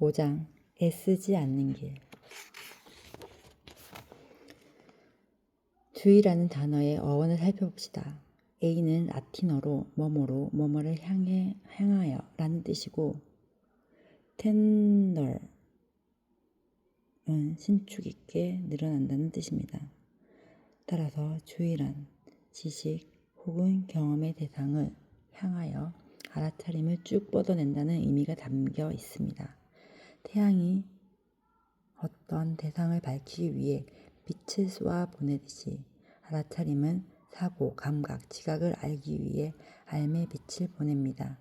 5장 애쓰지 않는 길. 주의라는 단어의 어원을 살펴봅시다. A는 라틴어로 뭐뭐를 향하여 라는 뜻이고 tender은 신축 있게 늘어난다는 뜻입니다. 따라서 주의란 지식 혹은 경험의 대상을 향하여 알아차림을 쭉 뻗어낸다는 의미가 담겨 있습니다. 태양이 어떤 대상을 밝히기 위해 빛을 쏘아 보내듯이 알아차림은 사고, 감각, 지각을 알기 위해 알매 빛을 보냅니다.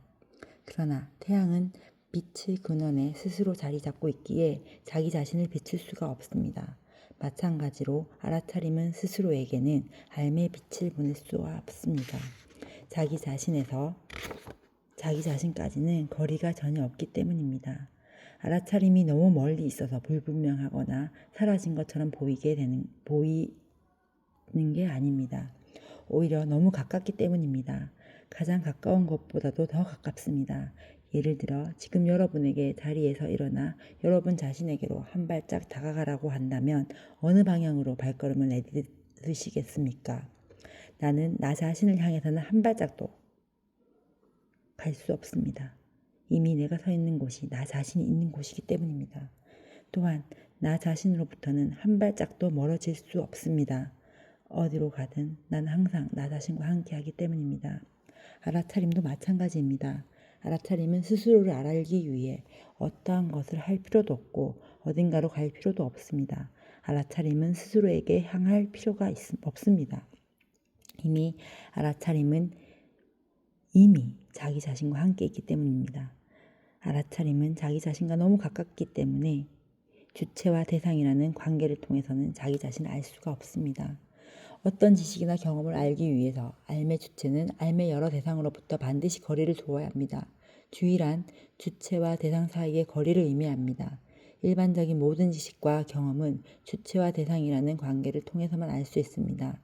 그러나 태양은 빛의 근원에 스스로 자리 잡고 있기에 자기 자신을 비출 수가 없습니다. 마찬가지로 알아차림은 스스로에게는 알매 빛을 보낼 수가 없습니다. 자기 자신에서 자기 자신까지는 거리가 전혀 없기 때문입니다. 알아차림이 너무 멀리 있어서 불분명하거나 사라진 것처럼 보이는 게 아닙니다. 오히려 너무 가깝기 때문입니다. 가장 가까운 것보다도 더 가깝습니다. 예를 들어 지금 여러분에게 자리에서 일어나 여러분 자신에게로 한 발짝 다가가라고 한다면 어느 방향으로 발걸음을 내딛으시겠습니까? 나는 나 자신을 향해서는 한 발짝도 갈 수 없습니다. 이미 내가 서 있는 곳이 나 자신이 있는 곳이기 때문입니다. 또한 나 자신으로부터는 한 발짝도 멀어질 수 없습니다. 어디로 가든 난 항상 나 자신과 함께하기 때문입니다. 알아차림도 마찬가지입니다. 알아차림은 스스로를 알기 위해 어떠한 것을 할 필요도 없고 어딘가로 갈 필요도 없습니다. 알아차림은 스스로에게 향할 필요가 없습니다. 알아차림은 이미 자기 자신과 함께 있기 때문입니다. 알아차림은 자기 자신과 너무 가깝기 때문에 주체와 대상이라는 관계를 통해서는 자기 자신을 알 수가 없습니다. 어떤 지식이나 경험을 알기 위해서 알매 주체는 알매 여러 대상으로부터 반드시 거리를 두어야 합니다. 주의란 주체와 대상 사이의 거리를 의미합니다. 일반적인 모든 지식과 경험은 주체와 대상이라는 관계를 통해서만 알 수 있습니다.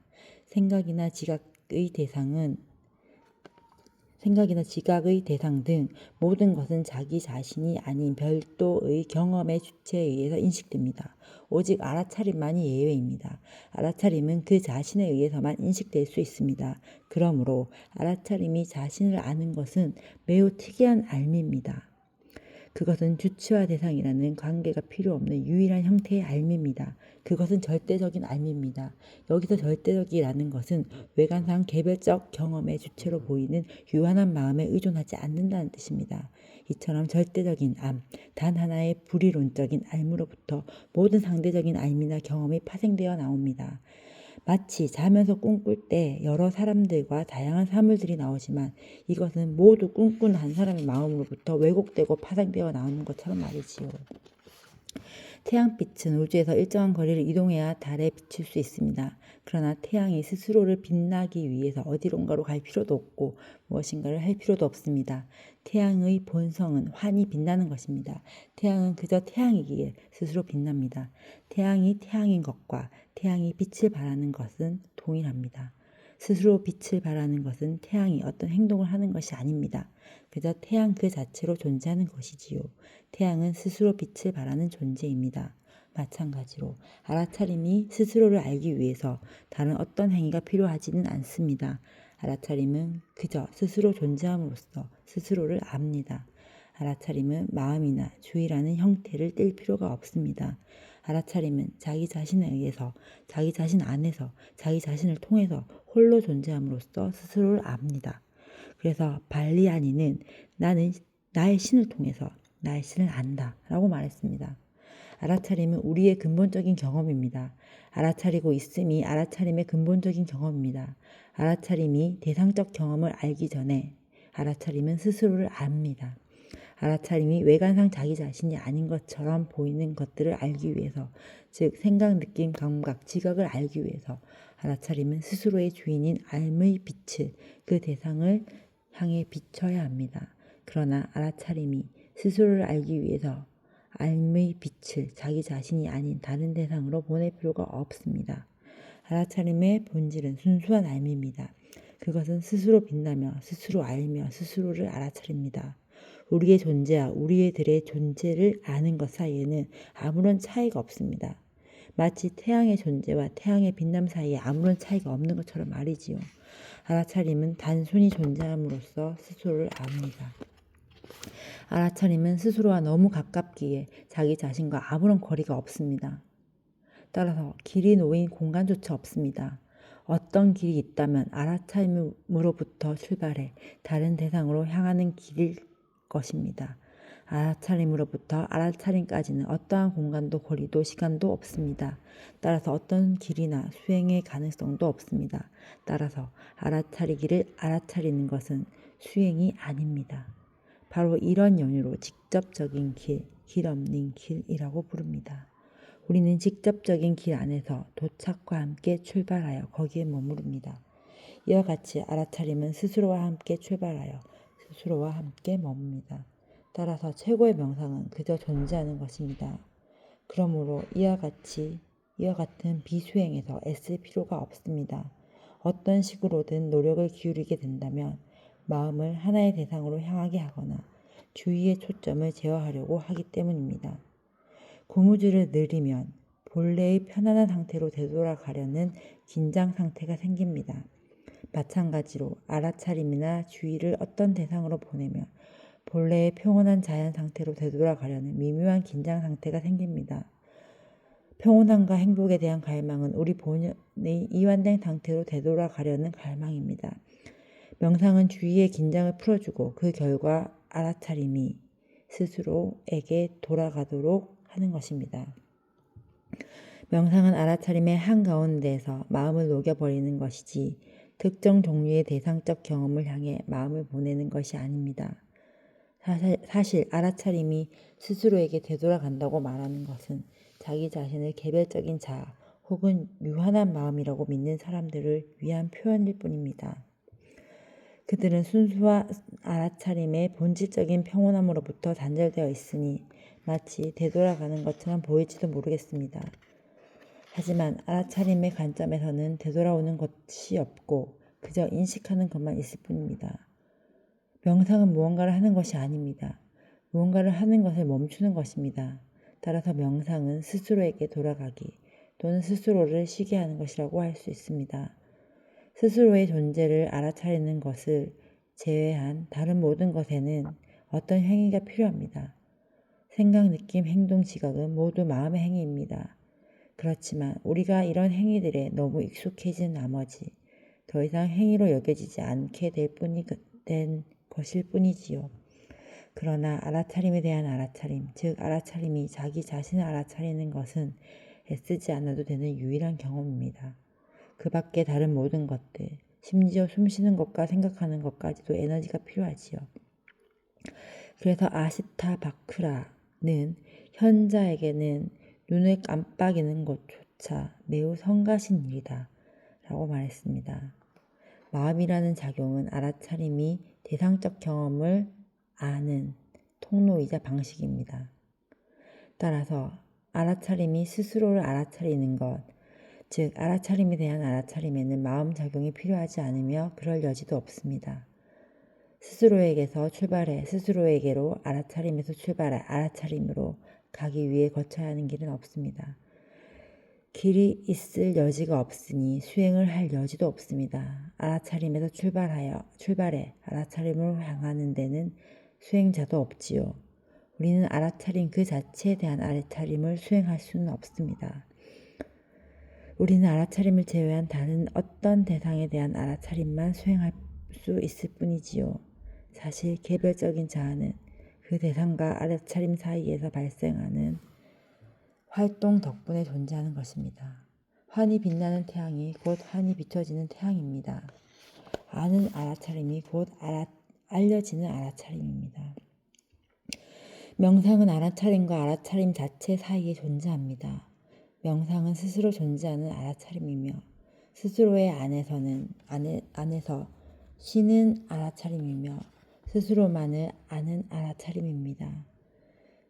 생각이나 지각의 대상 등 모든 것은 자기 자신이 아닌 별도의 경험의 주체에 의해서 인식됩니다. 오직 알아차림만이 예외입니다. 알아차림은 그 자신에 의해서만 인식될 수 있습니다. 그러므로 알아차림이 자신을 아는 것은 매우 특이한 알미입니다. 그것은 주체와 대상이라는 관계가 필요 없는 유일한 형태의 알미입니다. 그것은 절대적인 알미입니다. 여기서 절대적이라는 것은 외관상 개별적 경험의 주체로 보이는 유한한 마음에 의존하지 않는다는 뜻입니다. 이처럼 절대적인 암, 단 하나의 불이론적인 알무로부터 모든 상대적인 알미나 경험이 파생되어 나옵니다. 마치 자면서 꿈꿀 때 여러 사람들과 다양한 사물들이 나오지만 이것은 모두 꿈꾸는 한 사람의 마음으로부터 왜곡되고 파생되어 나오는 것처럼 말이지요. 태양빛은 우주에서 일정한 거리를 이동해야 달에 비칠 수 있습니다. 그러나 태양이 스스로를 빛나기 위해서 어디론가로 갈 필요도 없고 무엇인가를 할 필요도 없습니다. 태양의 본성은 환히 빛나는 것입니다. 태양은 그저 태양이기에 스스로 빛납니다. 태양이 태양인 것과 태양이 빛을 발하는 것은 동일합니다. 스스로 빛을 발하는 것은 태양이 어떤 행동을 하는 것이 아닙니다. 그저 태양 그 자체로 존재하는 것이지요. 태양은 스스로 빛을 발하는 존재입니다. 마찬가지로 알아차림이 스스로를 알기 위해서 다른 어떤 행위가 필요하지는 않습니다. 알아차림은 그저 스스로 존재함으로써 스스로를 압니다. 알아차림은 마음이나 주의라는 형태를 띨 필요가 없습니다. 알아차림은 자기 자신에 의해서, 자기 자신 안에서, 자기 자신을 통해서 홀로 존재함으로써 스스로를 압니다. 그래서 발리아니는 나는 나의 신을 통해서 나의 신을 안다 라고 말했습니다. 알아차림은 우리의 근본적인 경험입니다. 알아차리고 있음이 알아차림의 근본적인 경험입니다. 알아차림이 대상적 경험을 알기 전에 알아차림은 스스로를 압니다. 알아차림이 외관상 자기 자신이 아닌 것처럼 보이는 것들을 알기 위해서, 즉 생각, 느낌, 감각, 지각을 알기 위해서 알아차림은 스스로의 주인인 알의 빛을 그 대상을 향해 비춰야 합니다. 그러나 알아차림이 스스로를 알기 위해서 알의 빛을 자기 자신이 아닌 다른 대상으로 보낼 필요가 없습니다. 알아차림의 본질은 순수한 알미입니다. 그것은 스스로 빛나며 스스로 알며 스스로를 알아차립니다. 우리의 존재와 우리들의 존재를 아는 것 사이에는 아무런 차이가 없습니다. 마치 태양의 존재와 태양의 빛남 사이에 아무런 차이가 없는 것처럼 말이지요. 알아차림은 단순히 존재함으로써 스스로를 압니다. 알아차림은 스스로와 너무 가깝기에 자기 자신과 아무런 거리가 없습니다. 따라서 길이 놓인 공간조차 없습니다. 어떤 길이 있다면 알아차림으로부터 출발해 다른 대상으로 향하는 길일 것입니다. 알아차림으로부터 알아차림까지는 어떠한 공간도 거리도 시간도 없습니다. 따라서 어떤 길이나 수행의 가능성도 없습니다. 따라서 알아차리기를 알아차리는 것은 수행이 아닙니다. 바로 이런 연유로 직접적인 길 없는 길이라고 부릅니다. 우리는 직접적인 길 안에서 도착과 함께 출발하여 거기에 머무릅니다. 이와 같이 알아차림은 스스로와 함께 출발하여 스스로와 함께 머뭅니다. 따라서 최고의 명상은 그저 존재하는 것입니다. 그러므로 이와 같은 비수행에서 애쓸 필요가 없습니다. 어떤 식으로든 노력을 기울이게 된다면 마음을 하나의 대상으로 향하게 하거나 주의의 초점을 제어하려고 하기 때문입니다. 고무줄을 늘리면 본래의 편안한 상태로 되돌아가려는 긴장 상태가 생깁니다. 마찬가지로 알아차림이나 주의를 어떤 대상으로 보내면 본래의 평온한 자연 상태로 되돌아가려는 미묘한 긴장 상태가 생깁니다. 평온함과 행복에 대한 갈망은 우리 본연의 이완된 상태로 되돌아가려는 갈망입니다. 명상은 주의의 긴장을 풀어주고 그 결과 알아차림이 스스로에게 돌아가도록 하는 것입니다. 명상은 알아차림의 한가운데에서 마음을 녹여버리는 것이지 특정 종류의 대상적 경험을 향해 마음을 보내는 것이 아닙니다. 사실 알아차림이 스스로에게 되돌아간다고 말하는 것은 자기 자신을 개별적인 자아 혹은 유한한 마음이라고 믿는 사람들을 위한 표현일 뿐입니다. 그들은 순수한 알아차림의 본질적인 평온함으로부터 단절되어 있으니 마치 되돌아가는 것처럼 보일지도 모르겠습니다. 하지만 알아차림의 관점에서는 되돌아오는 것이 없고 그저 인식하는 것만 있을 뿐입니다. 명상은 무언가를 하는 것이 아닙니다. 무언가를 하는 것을 멈추는 것입니다. 따라서 명상은 스스로에게 돌아가기 또는 스스로를 쉬게 하는 것이라고 할 수 있습니다. 스스로의 존재를 알아차리는 것을 제외한 다른 모든 것에는 어떤 행위가 필요합니다. 생각, 느낌, 행동, 지각은 모두 마음의 행위입니다. 그렇지만 우리가 이런 행위들에 너무 익숙해진 나머지 더 이상 행위로 여겨지지 않게 된 것일 뿐이지요. 그러나 알아차림에 대한 알아차림, 즉 알아차림이 자기 자신을 알아차리는 것은 애쓰지 않아도 되는 유일한 경험입니다. 그 밖에 다른 모든 것들, 심지어 숨쉬는 것과 생각하는 것까지도 에너지가 필요하지요. 그래서 아시타바크라는 현자에게는 눈을 깜빡이는 것조차 매우 성가신 일이다 라고 말했습니다. 마음이라는 작용은 알아차림이 대상적 경험을 아는 통로이자 방식입니다. 따라서 알아차림이 스스로를 알아차리는 것, 즉 알아차림에 대한 알아차림에는 마음 작용이 필요하지 않으며 그럴 여지도 없습니다. 스스로에게서 출발해 스스로에게로 알아차림에서 출발해 알아차림으로 가기 위해 거쳐야 하는 길은 없습니다. 길이 있을 여지가 없으니 수행을 할 여지도 없습니다. 알아차림에서 출발해 알아차림으로 향하는 데는 수행자도 없지요. 우리는 알아차림 그 자체에 대한 알아차림을 수행할 수는 없습니다. 우리는 알아차림을 제외한 다른 어떤 대상에 대한 알아차림만 수행할 수 있을 뿐이지요. 사실 개별적인 자아는 그 대상과 알아차림 사이에서 발생하는 활동 덕분에 존재하는 것입니다. 환히 빛나는 태양이 곧 환히 비춰지는 태양입니다. 아는 알아차림이 곧 알려지는 알아차림입니다. 명상은 알아차림과 알아차림 자체 사이에 존재합니다. 명상은 스스로 존재하는 알아차림이며 스스로의 안에서 쉬는 알아차림이며 스스로만을 아는 알아차림입니다.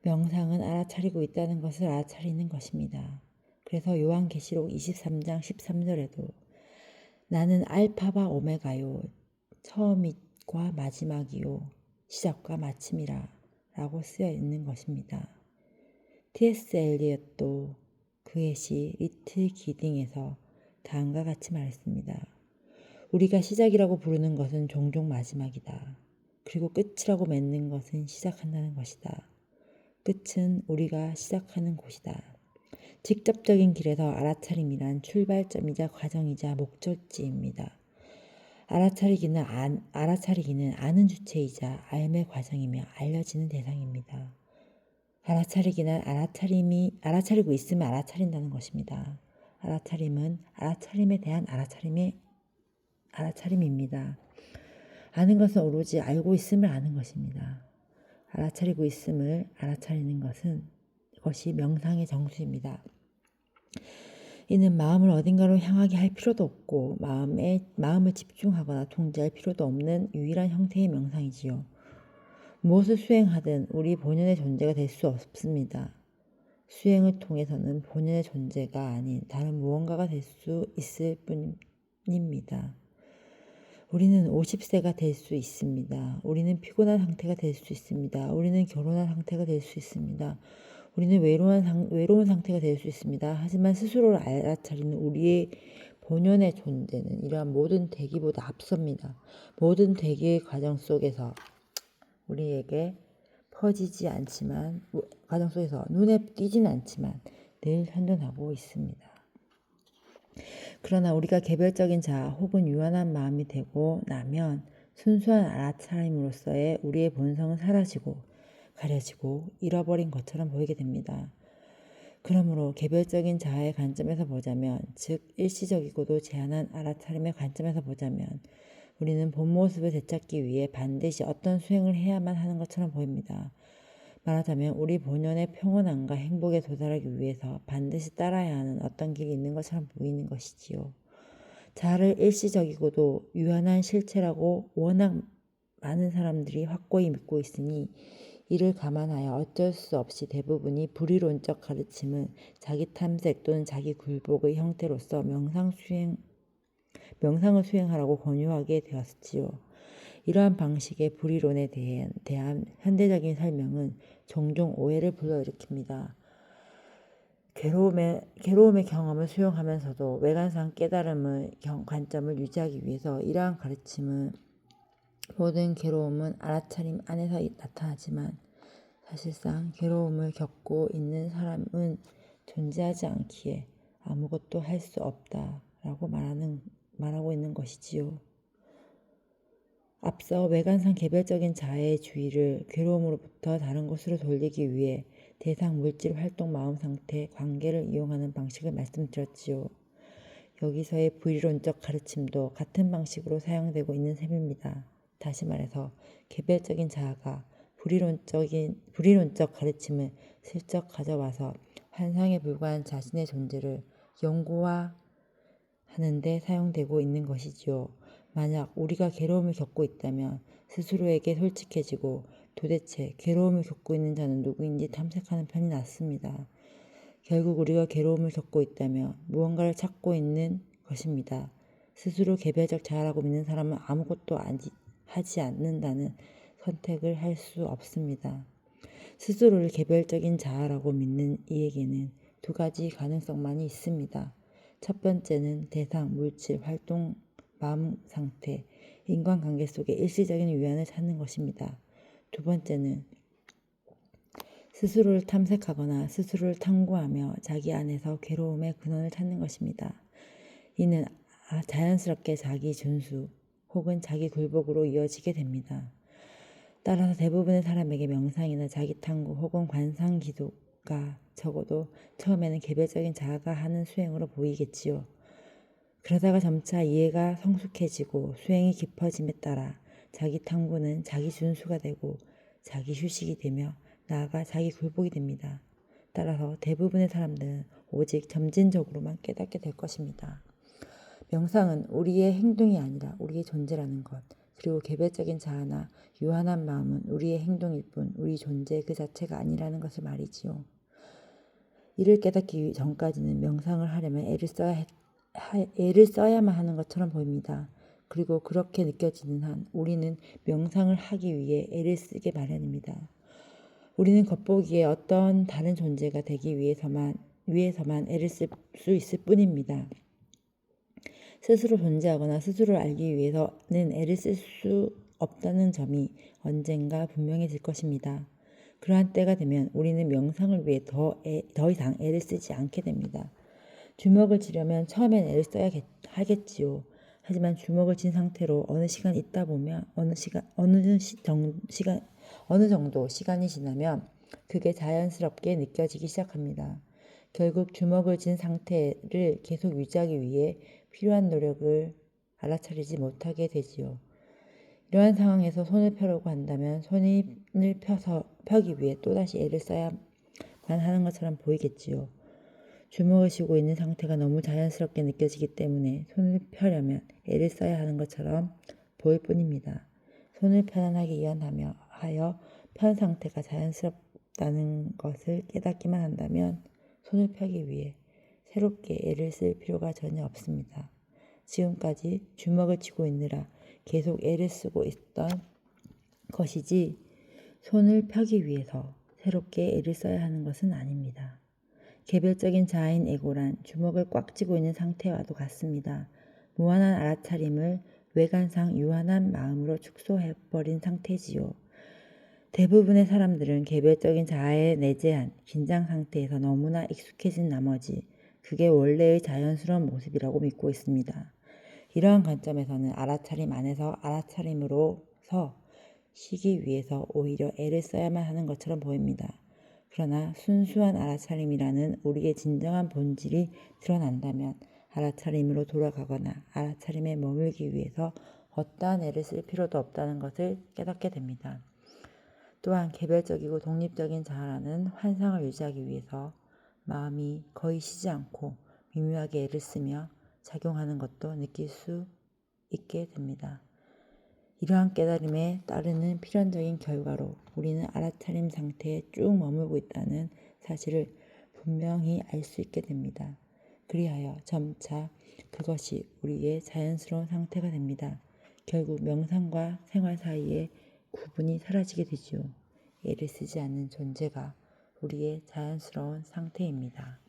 명상은 알아차리고 있다는 것을 알아차리는 것입니다. 그래서 요한계시록 23장 13절에도 나는 알파와 오메가요 처음과 마지막이요 시작과 마침이라 라고 쓰여 있는 것입니다. T.S. 엘리엇도 그의 시 리틀 기딩에서 다음과 같이 말했습니다. 우리가 시작이라고 부르는 것은 종종 마지막이다. 그리고 끝이라고 맺는 것은 시작한다는 것이다. 끝은 우리가 시작하는 곳이다. 직접적인 길에서 알아차림이란 출발점이자 과정이자 목적지입니다. 알아차리기는 아는 주체이자 삶의 과정이며 알려지는 대상입니다. 알아차리기는 알아차리고 있으면 알아차린다는 것입니다. 알아차림은 알아차림에 대한 알아차림입니다. 아는 것은 오로지 알고 있음을 아는 것입니다. 알아차리고 있음을 알아차리는 것이 명상의 정수입니다. 이는 마음을 어딘가로 향하게 할 필요도 없고 마음을 집중하거나 통제할 필요도 없는 유일한 형태의 명상이지요. 무엇을 수행하든 우리 본연의 존재가 될 수 없습니다. 수행을 통해서는 본연의 존재가 아닌 다른 무언가가 될 수 있을 뿐입니다. 우리는 50세가 될 수 있습니다. 우리는 피곤한 상태가 될 수 있습니다. 우리는 결혼한 상태가 될 수 있습니다. 우리는 외로운 상태가 될 수 있습니다. 하지만 스스로를 알아차리는 우리의 본연의 존재는 이러한 모든 대기보다 앞섭니다. 모든 대기의 과정 속에서 우리에게 퍼지지 않지만 과정 속에서 눈에 띄지는 않지만 늘 현존하고 있습니다. 그러나 우리가 개별적인 자아 혹은 유한한 마음이 되고 나면 순수한 알아차림으로서의 우리의 본성은 사라지고 가려지고 잃어버린 것처럼 보이게 됩니다. 그러므로 개별적인 자아의 관점에서 보자면, 즉 일시적이고도 제한한 알아차림의 관점에서 보자면 우리는 본 모습을 되찾기 위해 반드시 어떤 수행을 해야만 하는 것처럼 보입니다. 말하자면 우리 본연의 평온함과 행복에 도달하기 위해서 반드시 따라야 하는 어떤 길이 있는 것처럼 보이는 것이지요. 자아를 일시적이고도 유한한 실체라고 워낙 많은 사람들이 확고히 믿고 있으니 이를 감안하여 어쩔 수 없이 대부분이 불이론적 가르침은 자기 탐색 또는 자기 굴복의 형태로서 명상을 수행하라고 권유하게 되었지요. 이러한 방식의 불이론에 대한 현대적인 설명은 종종 오해를 불러일으킵니다. 괴로움의 경험을 수용하면서도 외관상 깨달음의 관점을 유지하기 위해서 이러한 가르침은 모든 괴로움은 알아차림 안에서 나타나지만 사실상 괴로움을 겪고 있는 사람은 존재하지 않기에 아무것도 할 수 없다라고 말하고 있는 것이지요. 앞서 외관상 개별적인 자아의 주의를 괴로움으로부터 다른 곳으로 돌리기 위해 대상, 물질, 활동, 마음 상태, 관계를 이용하는 방식을 말씀드렸지요. 여기서의 불이론적 가르침도 같은 방식으로 사용되고 있는 셈입니다. 다시 말해서 개별적인 자아가 불이론적 가르침을 슬쩍 가져와서 환상에 불과한 자신의 존재를 연구하는 데 사용되고 있는 것이지요. 만약 우리가 괴로움을 겪고 있다면 스스로에게 솔직해지고 도대체 괴로움을 겪고 있는 자는 누구인지 탐색하는 편이 낫습니다. 결국 우리가 괴로움을 겪고 있다면 무언가를 찾고 있는 것입니다. 스스로 개별적 자아라고 믿는 사람은 아무것도 하지 않는다는 선택을 할 수 없습니다. 스스로를 개별적인 자아라고 믿는 이에게는 두 가지 가능성만이 있습니다. 첫 번째는 대상, 물질, 활동, 마음 상태, 인간관계 속의 일시적인 위안을 찾는 것입니다. 두 번째는 스스로를 탐색하거나 스스로를 탐구하며 자기 안에서 괴로움의 근원을 찾는 것입니다. 이는 자연스럽게 자기 준수 혹은 자기 굴복으로 이어지게 됩니다. 따라서 대부분의 사람에게 명상이나 자기 탐구 혹은 관상 기도가 적어도 처음에는 개별적인 자아가 하는 수행으로 보이겠지요. 그러다가 점차 이해가 성숙해지고 수행이 깊어짐에 따라 자기 탐구는 자기 준수가 되고 자기 휴식이 되며 나아가 자기 굴복이 됩니다. 따라서 대부분의 사람들은 오직 점진적으로만 깨닫게 될 것입니다. 명상은 우리의 행동이 아니라 우리의 존재라는 것, 그리고 개별적인 자아나 유한한 마음은 우리의 행동일 뿐 우리 존재 그 자체가 아니라는 것을 말이지요. 이를 깨닫기 전까지는 명상을 하려면 애를 써야만 하는 것처럼 보입니다. 그리고 그렇게 느껴지는 한 우리는 명상을 하기 위해 애를 쓰게 마련입니다. 우리는 겉보기에 어떤 다른 존재가 되기 위해서만 애를 쓸 수 있을 뿐입니다. 스스로 존재하거나 스스로를 알기 위해서는 애를 쓸 수 없다는 점이 언젠가 분명해질 것입니다. 그러한 때가 되면 우리는 명상을 위해 더 이상 애를 쓰지 않게 됩니다. 주먹을 쥐려면 처음엔 애를 써야 하겠지요. 하지만 주먹을 쥔 상태로 어느 시간 있다 보면 어느 정도 시간이 지나면 그게 자연스럽게 느껴지기 시작합니다. 결국 주먹을 쥔 상태를 계속 유지하기 위해 필요한 노력을 알아차리지 못하게 되지요. 이러한 상황에서 손을 펴려고 한다면 손을 펴기 위해 또다시 애를 써야만 하는 것처럼 보이겠지요. 주먹을 쥐고 있는 상태가 너무 자연스럽게 느껴지기 때문에 손을 펴려면 애를 써야 하는 것처럼 보일 뿐입니다. 손을 편안하게 하여 편 상태가 자연스럽다는 것을 깨닫기만 한다면 손을 펴기 위해 새롭게 애를 쓸 필요가 전혀 없습니다. 지금까지 주먹을 쥐고 있느라 계속 애를 쓰고 있던 것이지 손을 펴기 위해서 새롭게 애를 써야 하는 것은 아닙니다. 개별적인 자아인 에고란 주먹을 꽉 쥐고 있는 상태와도 같습니다. 무한한 알아차림을 외관상 유한한 마음으로 축소해버린 상태지요. 대부분의 사람들은 개별적인 자아에 내재한 긴장 상태에서 너무나 익숙해진 나머지 그게 원래의 자연스러운 모습이라고 믿고 있습니다. 이러한 관점에서는 알아차림 안에서 알아차림으로서 쉬기 위해서 오히려 애를 써야만 하는 것처럼 보입니다. 그러나 순수한 알아차림이라는 우리의 진정한 본질이 드러난다면 알아차림으로 돌아가거나 알아차림에 머물기 위해서 어떠한 애를 쓸 필요도 없다는 것을 깨닫게 됩니다. 또한 개별적이고 독립적인 자아라는 환상을 유지하기 위해서 마음이 거의 쉬지 않고 미묘하게 애를 쓰며 작용하는 것도 느낄 수 있게 됩니다. 이러한 깨달음에 따르는 필연적인 결과로 우리는 알아차림 상태에 쭉 머물고 있다는 사실을 분명히 알 수 있게 됩니다. 그리하여 점차 그것이 우리의 자연스러운 상태가 됩니다. 결국 명상과 생활 사이에 구분이 사라지게 되지요. 애를 쓰지 않는 존재가 우리의 자연스러운 상태입니다.